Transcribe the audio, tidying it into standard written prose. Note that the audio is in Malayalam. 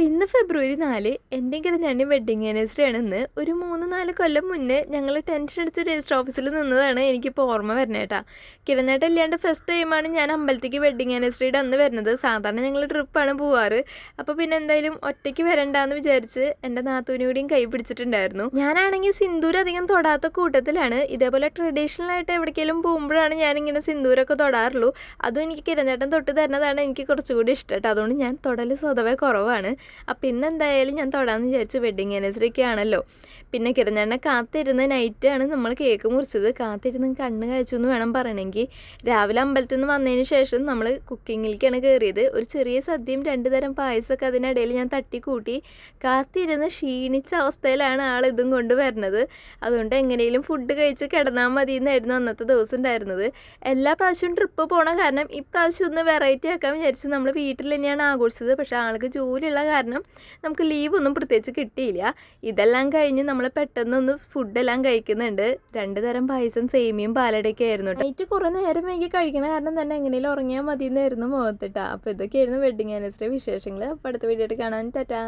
അപ്പോൾ ഇന്ന് ഫെബ്രുവരി 4 എൻ്റെയും കിരഞ്ഞാൻ്റെയും വെഡ്ഡിങ് ആനിവേഴ്സറി ആണെന്ന്. ഒരു 3-4 കൊല്ലം മുന്നേ ഞങ്ങൾ ടെൻഷൻ അടിച്ച് രജിസ്റ്റർ ഓഫീസിൽ നിന്നതാണ് എനിക്കിപ്പോൾ ഓർമ്മ വരുന്നേട്ടാ. കിരഞ്ഞേട്ട ഇല്ലാണ്ട് ഫസ്റ്റ് ടൈമാണ് ഞാൻ അമ്പലത്തേക്ക് വെഡ്ഡിങ് ആനിവേഴ്സറിയുടെ അന്ന് വരുന്നത്. സാധാരണ ഞങ്ങൾ ട്രിപ്പാണ് പോവാറ്. അപ്പോൾ പിന്നെ എന്തായാലും ഒറ്റയ്ക്ക് വരണ്ടാന്ന് വിചാരിച്ച് എൻ്റെ നാത്തൂനും കൂടിയും കൈ പിടിച്ചിട്ടുണ്ടായിരുന്നു. ഞാനാണെങ്കിൽ സിന്ദൂരം അധികം തൊടാത്ത കൂട്ടത്തിലാണ്. ഇതേപോലെ ട്രഡീഷണൽ ആയിട്ട് എവിടേക്കെങ്കിലും പോകുമ്പോഴാണ് ഞാനിങ്ങനെ സിന്ദൂരമൊക്കെ തൊടാറുള്ളൂ. അതും എനിക്ക് കിരഞ്ഞേട്ടൻ തൊട്ട് തരുന്നതാണ് എനിക്ക് കുറച്ചുകൂടി ഇഷ്ടം കേട്ടോ. അതുകൊണ്ട് ഞാൻ തൊടൽ സ്വതവേ കുറവാണ്. അപ്പം ഇന്നെന്തായാലും ഞാൻ തൊടാമെന്ന് വിചാരിച്ചു. വെഡ്ഡിങ് ആനിവേഴ്സറിയൊക്കെ ആണല്ലോ. പിന്നെ കിരഞ്ഞാണ്ണെ കാത്തിരുന്ന് നൈറ്റാണ് നമ്മൾ കേക്ക് മുറിച്ചത്. കാത്തിരുന്ന് കണ്ണ് കഴിച്ചു എന്ന് വേണം പറയണമെങ്കിൽ. രാവിലെ അമ്പലത്തിൽ നിന്ന് വന്നതിന് ശേഷം നമ്മൾ കുക്കിങ്ങിലേക്കാണ് കയറിയത്. ഒരു ചെറിയ സദ്യയും 2 തരം പായസമൊക്കെ അതിനിടയിൽ ഞാൻ തട്ടിക്കൂട്ടി കാത്തിരുന്ന് ക്ഷീണിച്ച അവസ്ഥയിലാണ് ആൾ ഇതും കൊണ്ട് വരുന്നത്. അതുകൊണ്ട് എങ്ങനെയും ഫുഡ് കഴിച്ച് കിടന്നാൽ മതി എന്നായിരുന്നു അന്നത്തെ ദിവസം ഉണ്ടായിരുന്നത്. എല്ലാ പ്രാവശ്യവും ട്രിപ്പ് പോണ കാരണം ഇപ്രാവശ്യം ഒന്ന് വെറൈറ്റി ആക്കാൻ വിചാരിച്ച് നമ്മൾ വീട്ടിൽ തന്നെയാണ് ആഘോഷിച്ചത്. പക്ഷേ ആൾക്ക് ജോലിയുള്ള കാരണം നമുക്ക് ലീവൊന്നും പ്രത്യേകിച്ച് കിട്ടിയില്ല. ഇതെല്ലാം കഴിഞ്ഞ് നമ്മൾ പെട്ടെന്നൊന്ന് ഫുഡെല്ലാം കഴിക്കുന്നുണ്ട്. 2 തരം പായസം, സേമിയും പാലടയൊക്കെ ആയിരുന്നു. നൈറ്റ് കുറേ നേരം വൈകി കഴിക്കണ കാരണം തന്നെ എങ്ങനെയും ഉറങ്ങിയാൽ മതി എന്നായിരുന്നു മുഖത്തിട്ടാ. അപ്പോൾ ഇതൊക്കെയായിരുന്നു വെഡ്ഡിങ് ആനിവേഴ്സറി വിശേഷങ്ങൾ. അപ്പോൾ അടുത്ത വീഡിയോ ആയിട്ട് കാണാൻ ടാറ്റാ.